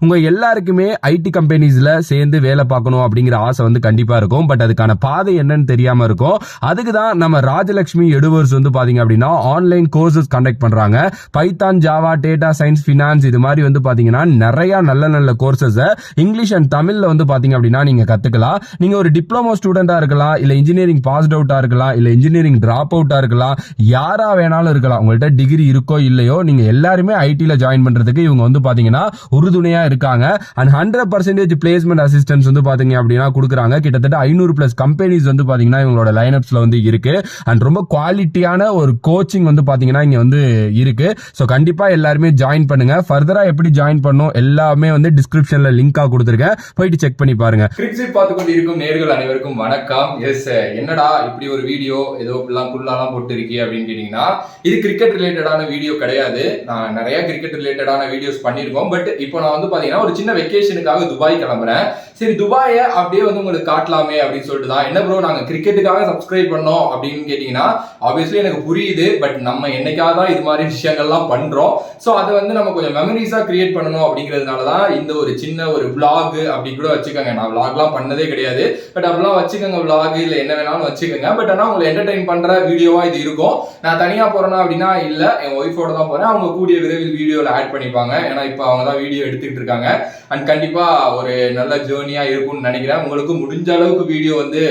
உங்க எல்லாருக்குமே ஐடி கம்பெனிஸ்ல சேர்ந்து வேலை பார்க்கணும் அப்படிங்கிற ஆசை வந்து கண்டிப்பா இருக்கும். பட் அதுக்கான பாதை என்னன்னு தெரியாம இருக்கும். அதுக்கு தான் நம்ம ராஜலட்சுமி எடுவர்ஸ் வந்து பாத்தீங்க அப்படின்னா ஆன்லைன் கோர்சஸ் கண்டக்ட் பண்றாங்க. Python, Java, data science, finance இது மாதிரி வந்து பாத்தீங்கன்னா நிறைய நல்ல நல்ல கோர்சஸ் இங்கிலீஷ் அண்ட் தமிழ்ல வந்து பாத்தீங்க அப்படின்னா நீங்க கத்துக்கலாம். நீங்க ஒரு டிப்ளமோ ஸ்டூடெண்டா இருக்கலாம், இல்ல இன்ஜினியரிங் பாஸ்ட் அவுட்டா இருக்கலாம், இல்ல இன்ஜினியரிங் டிராப் அவுட்டா இருக்கலாம், யாரா வேணாலும் இருக்கலாம். உங்கள்ட்ட டிகிரி இருக்கோ இல்லையோ நீங்க எல்லாருமே ஐடில ஜாயின் பண்றதுக்கு இவங்க வந்து பாத்தீங்கன்னா உறுதுணையா இருக்காங்க. அண்ட் 100% பிளேஸ்மெண்ட் அசிஸ்டன்ஸ் வந்து பாத்தீங்க அப்படின்னா கொடுக்குறாங்க. கிட்டத்தட்ட 500+ கம்பெனிஸ் வந்து பாத்தீங்கன்னா இவங்களோட லைனப்ஸ்ல வந்து இருக்கு. அண்ட் ரொம்ப குவாலிட்டியான ஒரு கோச்சிங் வந்து பாத்தீங்கன்னா இங்க வந்து இருக்கு. ஸோ கண்டிப்பா எல்லாருமே ஜாயின் பண்ணுங்க. ஃபர்தரா எப்படி ஜாயின் பண்ணும் எல்லாமே வந்து டிஸ்கிரிப்ஷன்ல லிங்கா கொடுத்துருக்கேன், போயிட்டு செக் பண்ணி பாருங்க. கிரிக்ஸிட் பார்த்து கொண்டு இருக்கும் நேர்கள் அனைவருக்கும் வணக்கம். எஸ், என்னடா இப்படி ஒரு வீடியோ ஏதோ புல்லாலாம் போட்டு இருக்கே அப்படின்னு கேட்டீங்கன்னா, இது கிரிக்கெட் ரிலேட்டடான வீடியோ கிடையாது. நான் நிறைய கிரிக்கெட் ரிலேட்டடான வீடியோஸ் பண்ணியிருக்கோம். பட் இப்போ நான் வந்து பாத்தீங்கன்னா ஒரு சின்ன வெக்கேஷனுக்காக துபாய் கிளம்புறேன். சரி, துபாயை அப்படியே வந்து உங்களுக்கு காட்டலாமே அப்படின்னு சொல்லிட்டு தான். என்ன ப்ரோ, நாங்க கிரிக்கெட்டுக்காக சப்ஸ்கிரைப் பண்ணோம் அப்படின்னு கேட்டீங்கன்னா ஆப்வியஸ்லி எனக்கு புரியுது. பட் நம்ம என்னைக்காக தான் இது மாதிரி விஷயங்கள்லாம் பண்றோம். ஸோ அதை வந்து நம்ம கொஞ்சம் மெமரிஸா கிரியேட் பண்ணணும் அப்படிங்கிறதுனால தான் இந்த ஒரு சின்ன ஒரு vlog அப்படி கூட வச்சுக்கோங்க. நான் vlogலாம் பண்ணதே கிடையாது. பட் அப்படிலாம் வச்சுக்கோங்க, vlog இல்லை என்ன வேணாலும் வச்சுக்கோங்க. பட் ஆனால் உங்களை என்டர்டைன் பண்ற வீடியோவா இது இருக்கும். நான் தனியா போறேன்னா அப்படின்னா இல்ல, என் ஒய்ஃபோட தான் போறேன். அவங்க கூடிய விரைவில் வீடியோல ஆட் பண்ணிப்பாங்க. ஏன்னா இப்போ அவங்க தான் வீடியோ எடுத்துக்கிட்டு இருக்காங்க. அண்ட் கண்டிப்பா ஒரு நல்ல ஜேர்னியா இருக்கும்னு நினைக்கிறேன். உங்களுக்கு முடிஞ்ச அளவுக்கு வீடியோ வந்து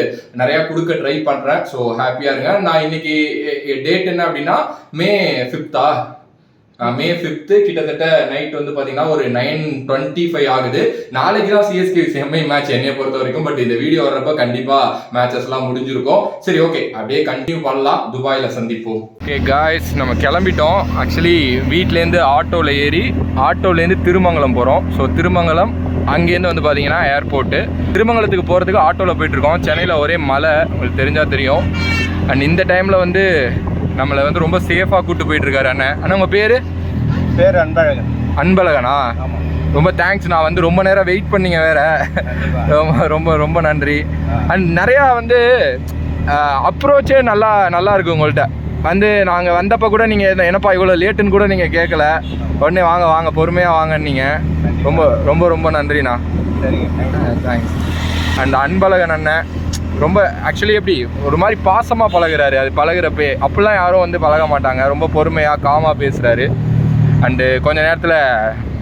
நிறைய கொடுக்க ட்ரை பண்றேன். ஸோ ஹாப்பியா இருங்க. நான் இன்னைக்கு டேட் என்ன அப்படின்னா மே 5th கிட்டத்தட்ட நைட் வந்து பாத்தீங்கன்னா ஒரு 9:25 ஆகுது. நாளைக்கு தான் சிஎஸ்கே செம்மை மேட்ச் என்னைய பொறுத்த வரைக்கும். பட் இந்த வீடியோ வர்றப்ப கண்டிப்பா மேட்சஸ் எல்லாம் முடிஞ்சிருக்கும். சரி, ஓகே, அப்படியே கண்டினியூ பண்ணலாம். துபாயில சந்திப்போம். ஓகே காய்ஸ், நம்ம கிளம்பிட்டோம். ஆக்சுவலி வீட்லேருந்து ஆட்டோலேருந்து திருமங்கலம் போகிறோம். ஸோ திருமங்கலம் அங்கேருந்து வந்து பார்த்தீங்கன்னா ஏர்போர்ட்டு. திருமங்கலத்துக்கு போகிறதுக்கு ஆட்டோவில் போயிட்டுருக்கோம். சென்னையில் ஒரே மழை, உங்களுக்கு தெரிஞ்சால் தெரியும். அண்ட் இந்த டைமில் வந்து நம்மளை வந்து ரொம்ப சேஃபாக கூப்பிட்டு போயிட்டுருக்காரு அண்ணன். உங்கள் பேர் அன்பழகன். அன்பழகனா? ரொம்ப தேங்க்ஸ். நான் வந்து ரொம்ப நேரம் வெயிட் பண்ணிங்க வேற. ரொம்ப ரொம்ப நன்றி. அண்ட் நிறையா வந்து அப்ரோச்சே நல்லா இருக்கு உங்கள்கிட்ட. வந்து நாங்கள் வந்தப்போ கூட நீங்கள் என்னப்பா இவ்வளோ லேட்டுன்னு கூட நீங்கள் கேட்கல. உடனே வாங்க பொறுமையாக வாங்கன்னீங்க. ரொம்ப ரொம்ப ரொம்ப நன்றிண்ணா. தேங்க்ஸ். அண்ட் அன்பழகன் அண்ணன் ரொம்ப ஆக்சுவலி எப்படி ஒரு மாதிரி பாசமாக பழகுறாரு. அது பழகுறப்பே அப்படிலாம் யாரும் வந்து பழக மாட்டாங்க. ரொம்ப பொறுமையாக காமாக பேசுகிறாரு. அண்டு கொஞ்ச நேரத்தில்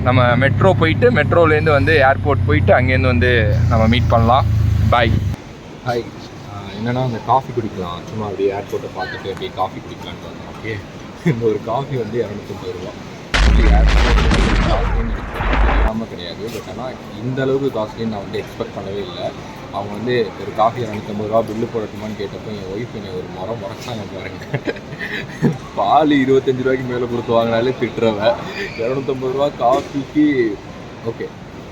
நம்ம மெட்ரோ போயிட்டு மெட்ரோலேருந்து வந்து ஏர்போர்ட் போயிட்டு அங்கேருந்து வந்து நம்ம மீட் பண்ணலாம். பாய். ஹாய். என்னென்னா அந்த காஃபி குடிக்கலாம், சும்மா அப்படியே ஏர்போர்ட்டை பார்த்துட்டு அப்படியே காஃபி குடிக்கலான்னு வந்தோம். ஓகே, இந்த ஒரு காஃபி வந்து 250 ரூபா. ஏர்போர்ட் காஸ்ட்லின்னு தெரியாமல் கிடையாது. பட் ஆனால் இந்த அளவுக்கு காஸ்ட்லின்னு நான் வந்து எக்ஸ்பெக்ட் பண்ணவே இல்லை. அவங்க வந்து ஒரு காஃபி 250 ரூபா பில்லு போடட்டுமான்னு கேட்டப்போ என் ஒய்ஃப் என்னை ஒரு முறைச்சாங்க பாருங்க. பால் 25 ரூபாய்க்கு மேலே கொடுத்து வாங்கினாலே திட்டுறவ 250 ரூபா காஃபிக்கு. ஓகே,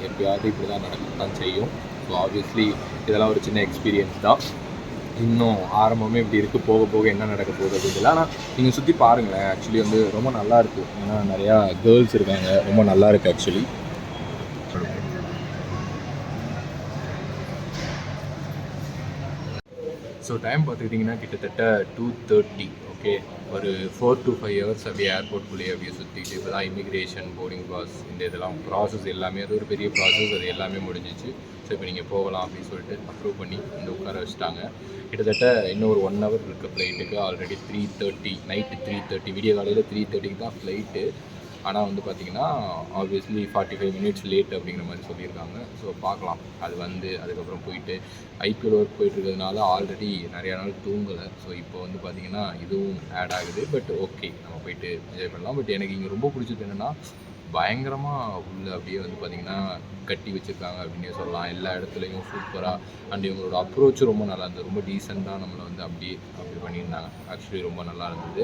எப்பயாவது இப்படி தான் நடக்கத்தான் செய்யும். ஸோ ஆப்வியஸ்லி இதெல்லாம் ஒரு சின்ன எக்ஸ்பீரியன்ஸ் தான். இன்னும் ஆரம்பமே இப்படி இருக்குது, போக போக என்ன நடக்க போகுது அப்படின்றது. ஆனால் நீங்கள் சுற்றி பாருங்களேன், ஆக்சுவலி வந்து ரொம்ப நல்லா இருக்குது. ஏன்னா நிறையா கேர்ள்ஸ் இருக்காங்க, ரொம்ப நல்லா இருக்குது ஆக்சுவலி. ஸோ டைம் பார்த்துக்கிட்டிங்கன்னா கிட்டத்தட்ட 2:30. ஓகே, ஒரு 4 to 5 ஹவர்ஸ் அப்படியே ஏர்போர்ட்குள்ளேயே அப்படியே சுற்றிட்டு இப்போ தான் இமிக்ரேஷன், போர்டிங் பாஸ், இதெல்லாம் ப்ராசஸ் எல்லாமே, அது ஒரு பெரிய ப்ராசஸ், அது எல்லாமே முடிஞ்சிச்சு. ஸோ இப்போ நீங்கள் போகலாம் அப்படின்னு சொல்லிட்டு அப்ரூவ் பண்ணி இந்த உட்கார வச்சுட்டாங்க. கிட்டத்தட்ட இன்னும் ஒரு 1 hour இருக்க ஃப்ளைட்டுக்கு. ஆல்ரெடி 3:30 நைட்டு 3:30 விடிய காலையில் 3:30க்கு தான் ஃப்ளைட்டு. ஆனால் வந்து பார்த்திங்கன்னா ஆப்வியஸ்லி 45 minutes லேட் அப்படிங்கிற மாதிரி சொல்லியிருக்காங்க. ஸோ பார்க்கலாம். அது வந்து அதுக்கப்புறம் போயிட்டு ஐபிஎல் ஒர்க் போயிட்டுருக்கிறதுனால ஆல்ரெடி நிறையா நாள் தூங்கலை. ஸோ இப்போ வந்து பார்த்திங்கன்னா இதுவும் ஆட் ஆகுது. பட் ஓகே, நம்ம போயிட்டு என்ஜாய் பண்ணலாம். பட் எனக்கு இங்கே ரொம்ப பிடிச்சது என்னென்னா பயங்கரமாக உள்ள அப்படியே வந்து பார்த்திங்கன்னா கட்டி வச்சுருக்காங்க அப்படின்னே சொல்லலாம். எல்லா இடத்துலையும் சூப்பராக. அண்ட் இவங்களோட அப்ரோச்சும் ரொம்ப நல்லா இருந்தது. ரொம்ப டீசெண்டாக நம்மளை வந்து அப்படி பண்ணியிருந்தாங்க. ஆக்சுவலி ரொம்ப நல்லா இருந்தது.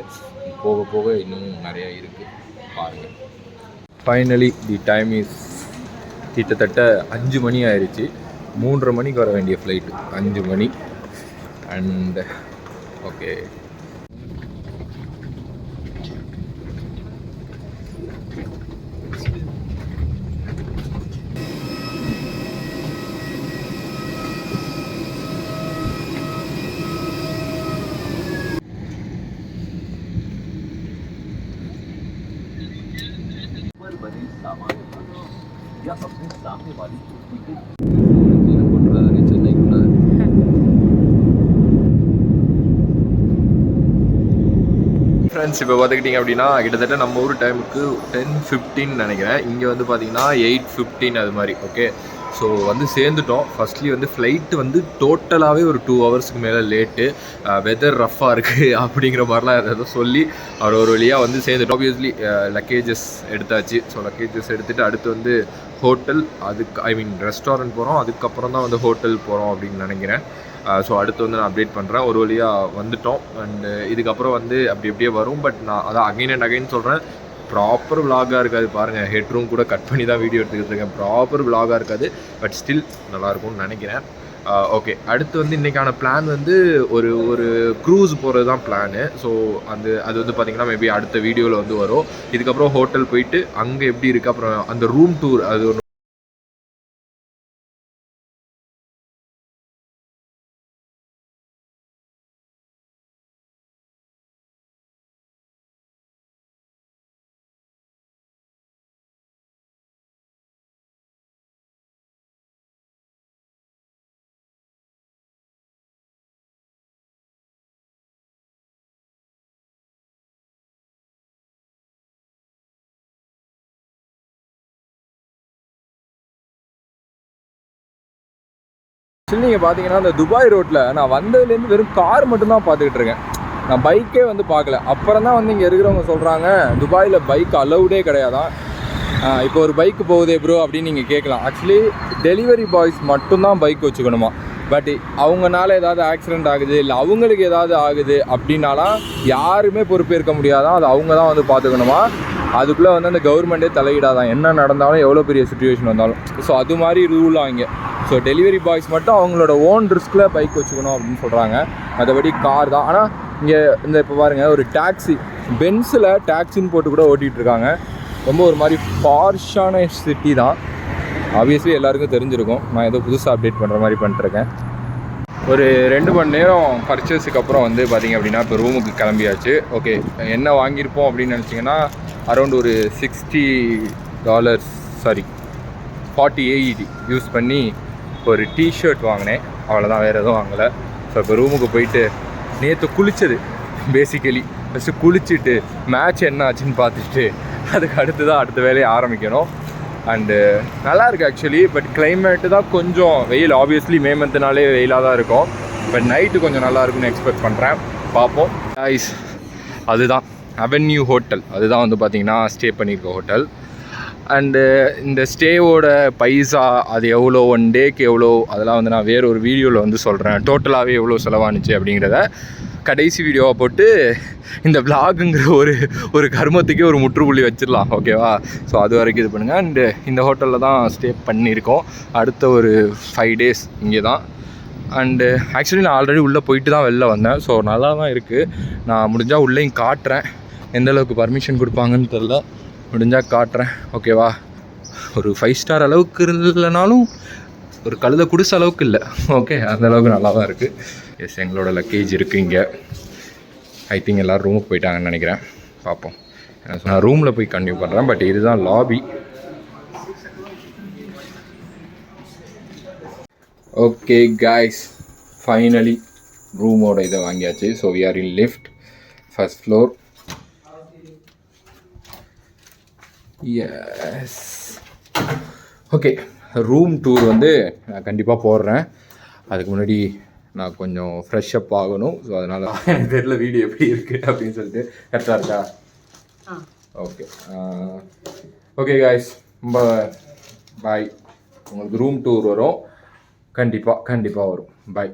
போக போக இன்னும் நிறையா இருக்குது, பாருங்கள். ஃபைனலி தி டைம் இஸ் கிட்டத்தட்ட 5 மணி ஆயிடுச்சு. 3:30 மணிக்கு வர வேண்டிய ஃப்ளைட்டு 5 மணி. அண்ட் ஓகே, या अपने ஃப்ரெண்ட்ஸ் இப்போ பார்த்துக்கிட்டிங்க அப்படின்னா கிட்டத்தட்ட நம்ம ஊர் டைமுக்கு 10:15 நினைக்கிறேன். இங்கே வந்து பார்த்தீங்கன்னா 8:15 அது மாதிரி. ஓகே, ஸோ வந்து சேர்ந்துட்டோம். ஃபர்ஸ்ட்லி வந்து ஃப்ளைட்டு வந்து டோட்டலாகவே ஒரு 2 ஹவர்ஸ்க்கு மேலே லேட்டு, வெதர் ரஃப்பாக இருக்குது அப்படிங்கிற மாதிரிலாம் ஏதோ சொல்லி அவர் ஒரு வழியாக வந்து சேர்ந்துட்டோம். ஆப்வியஸ்லி லக்கேஜஸ் எடுத்தாச்சு. ஸோ லக்கேஜஸ் எடுத்துகிட்டு அடுத்து வந்து ஹோட்டல், அதுக்கு ரெஸ்டாரண்ட் போகிறோம், அதுக்கப்புறம் தான் வந்து ஹோட்டல் போகிறோம் அப்படின்னு நினைக்கிறேன். ஸோ அடுத்து வந்து நான் அப்டேட் பண்ணுறேன். ஒரு வழியாக வந்துட்டோம். அண்டு இதுக்கப்புறம் வந்து அப்படி அப்படியே வரும். பட் நான் அதான் அகைன் அண்ட் அகைன் சொல்கிறேன், ப்ராப்பர் விலாகாக இருக்காது. பாருங்கள், ஹெட் ரூம் கூட கட் பண்ணி தான் வீடியோ எடுத்துக்கிட்டு இருக்கேன். ப்ராப்பர் விலாகாக இருக்காது, பட் ஸ்டில் நல்லாயிருக்கும்னு நினைக்கிறேன். ஓகே, அடுத்து வந்து இன்றைக்கான பிளான் வந்து ஒரு க்ரூஸ் போகிறது தான் பிளானு. ஸோ அது வந்து பார்த்திங்கன்னா மேபி அடுத்த வீடியோவில் வந்து வரும். இதுக்கப்புறம் ஹோட்டல் போயிட்டு அங்கே எப்படி இருக்குது, அப்புறம் அந்த ரூம் டூர் அது ஒன்று. நீங்கள் பார்த்தீங்கன்னா இந்த துபாய் ரோட்டில் நான் வந்ததுலேருந்து வெறும் கார் மட்டும்தான் பார்த்துக்கிட்டு இருக்கேன். நான் பைக்கே வந்து பார்க்கல. அப்புறம் தான் வந்து இங்கே இருக்கிறவங்க சொல்கிறாங்க துபாயில் பைக் அலௌடே கிடையாதான். இப்போ ஒரு பைக்கு போகுதே ப்ரோ அப்படின்னு நீங்கள் கேட்கலாம். ஆக்சுவலி டெலிவரி பாய்ஸ் மட்டும்தான் பைக் வச்சுக்கணுமா. பட் அவங்கனால ஏதாவது ஆக்சிடெண்ட் ஆகுது, இல்லை அவங்களுக்கு ஏதாவது ஆகுது அப்படின்னாலாம் யாருமே பொறுப்பேற்க முடியாதான். அது அவங்க தான் வந்து பார்த்துக்கணுமா. அதுக்குள்ளே வந்து அந்த கவர்மெண்ட்டே தலையிடாதான், என்ன நடந்தாலும் எவ்வளோ பெரிய சுச்சுவேஷன் வந்தாலும். ஸோ அது மாதிரி ரூலாக இங்கே. ஸோ டெலிவரி பாய்ஸ் மட்டும் அவங்களோட ஓன் ரிஸ்கில் பைக் வச்சுக்கணும் அப்படின்னு சொல்கிறாங்க. மற்றபடி கார் தான். ஆனால் இங்கே இந்த இப்போ பாருங்கள், ஒரு டாக்ஸி, பென்ஸில் டாக்ஸின்னு போட்டு கூட ஓட்டிகிட்டு இருக்காங்க. ரொம்ப ஒரு மாதிரி பார்ஷான சிட்டி தான். ஆப்வியஸ்லி எல்லாருக்கும் தெரிஞ்சிருக்கும். நான் ஏதோ புதுசாக அப்டேட் பண்ணுற மாதிரி பண்ணிட்டுருக்கேன். ஒரு 2 மணி நேரம் பர்ச்சேஸுக்கு அப்புறம் வந்து பார்த்திங்க அப்படின்னா இப்போ ரூமுக்கு கிளம்பியாச்சு. ஓகே, என்ன வாங்கியிருப்போம் அப்படின்னு நினச்சிங்கன்னா அரௌண்ட் ஒரு $60 40 AED யூஸ் பண்ணி ஒரு டிஷர்ட் வாங்கினேன். அவ்வளோதான், வேறு எதுவும் வாங்கலை. ஸோ இப்போ ரூமுக்கு போயிட்டு நேற்று குளித்தது பேசிக்கலி ஃபஸ்ட்டு குளிச்சுட்டு மேட்ச் என்ன ஆச்சுன்னு பார்த்துட்டு அதுக்கு அடுத்து தான் அடுத்த வேலையை ஆரம்பிக்கணும். அண்டு நல்லாயிருக்கு ஆக்சுவலி. பட் கிளைமேட்டு தான் கொஞ்சம் வெயில். ஆப்வியஸ்லி மே மந்த்னாலே வெயிலாக தான் இருக்கும். பட் நைட்டு கொஞ்சம் நல்லா இருக்குன்னு எக்ஸ்பெக்ட் பண்ணுறேன். பார்ப்போம். அதுதான் அவென்யூ ஹோட்டல், அதுதான் வந்து பார்த்திங்கன்னா ஸ்டே பண்ணியிருக்க ஹோட்டல். அண்டு இந்த ஸ்டேவோட பைசா அது எவ்வளோ, 1 டேக்கு எவ்வளோ, அதெல்லாம் வந்து நான் வேறு ஒரு வீடியோவில் வந்து சொல்கிறேன். டோட்டலாகவே எவ்வளோ செலவானுச்சு அப்படிங்கிறத கடைசி வீடியோவை போட்டு இந்த விலாகுங்கிற ஒரு கர்மத்துக்கே ஒரு முற்றுப்புள்ளி வச்சிடலாம். ஓகேவா? ஸோ அது வரைக்கும் இது பண்ணுங்கள். அண்டு இந்த ஹோட்டலில் தான் ஸ்டே பண்ணியிருக்கோம். அடுத்த ஒரு 5 days இங்கே தான். அண்டு ஆக்சுவலி நான் ஆல்ரெடி உள்ளே போயிட்டு தான் வெளில வந்தேன். ஸோ நல்லா தான் இருக்குது. நான் முடிஞ்சால் உள்ளேயும் காட்டுறேன். எந்தளவுக்கு பர்மிஷன் கொடுப்பாங்கன்னு தெரில. முடிஞ்சால் காட்டுறேன். ஓகேவா? ஒரு 5 ஸ்டார் அளவுக்கு இல்லைனாலும் ஒரு கழுத குடிச அளவுக்கு இல்லை. ஓகே, அந்தளவுக்கு நல்லா தான் இருக்குது. எஸ், எங்களோட லக்கேஜ் இருக்குது இங்கே. ஐ திங்க் எல்லோரும் ரூமுக்கு போயிட்டாங்கன்னு நினைக்கிறேன். பார்ப்போம். நான் ரூமில் போய் கன்டினியூ பண்ணுறேன். பட் இதுதான் லாபி. ஓகே கைஸ், ஃபைனலி ரூமோட இதை வாங்கியாச்சு. So we are in lift, first floor. Yes, okay. Room tour வந்து நான் கண்டிப்பாக போடுறேன். அதுக்கு முன்னாடி நான் கொஞ்சம் ஃப்ரெஷ்அப் ஆகணும். ஸோ அதனால் எனக்கு தெரியல வீடியோ எப்படி இருக்குது அப்படின்னு சொல்லிட்டு. கரெக்டாக இருக்கா? ஓகே. ஓகே காய்ஸ், ரொம்ப பாய். உங்களுக்கு ரூம் டூர் வரும், கண்டிப்பாக வரும். பாய்.